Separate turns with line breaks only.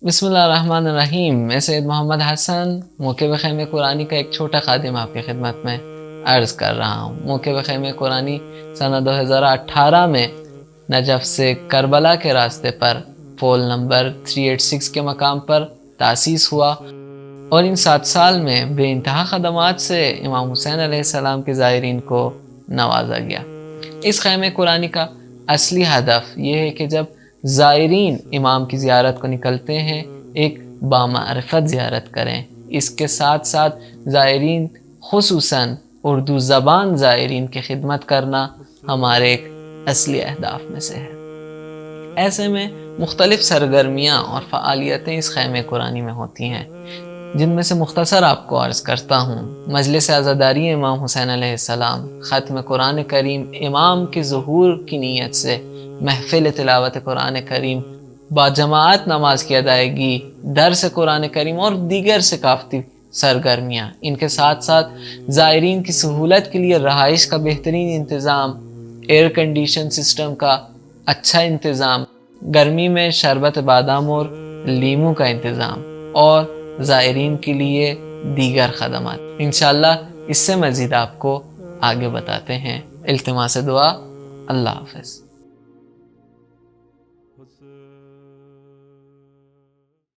بسم اللہ الرحمن الرحیم۔ میں سید محمد حسن موقع خیمہ قرآنی کا ایک چھوٹا خادم آپ کی خدمت میں عرض کر رہا ہوں۔ موقع خیمہ قرآنی سنہ 2018 میں نجف سے کربلا کے راستے پر پول نمبر 386 کے مقام پر تاسیس ہوا اور ان 7 سال میں بے انتہا خدمات سے امام حسین علیہ السلام کے زائرین کو نوازا گیا۔ اس خیمہ قرآنی کا اصلی ہدف یہ ہے کہ جب زائرین امام کی زیارت کو نکلتے ہیں ایک بامعرفت زیارت کریں۔ اس کے ساتھ ساتھ زائرین خصوصاً اردو زبان زائرین کی خدمت کرنا ہمارے ایک اصلی اہداف میں سے ہے۔ ایسے میں مختلف سرگرمیاں اور فعالیتیں اس خیمہ قرآنی میں ہوتی ہیں، جن میں سے مختصر آپ کو عرض کرتا ہوں۔ مجلس عزاداری امام حسین علیہ السلام، ختم قرآن کریم امام کے ظہور کی نیت سے محفل تلاوت قرآن کریم، باجماعت نماز کی ادائیگی، درس قرآن کریم اور دیگر ثقافتی سرگرمیاں۔ ان کے ساتھ ساتھ زائرین کی سہولت کے لیے رہائش کا بہترین انتظام، ایئر کنڈیشن سسٹم کا اچھا انتظام، گرمی میں شربت بادام اور لیموں کا انتظام اور زائرین کے لیے دیگر خدمات۔ انشاءاللہ اس سے مزید آپ کو آگے بتاتے ہیں۔ التماس دعا۔ اللہ حافظ۔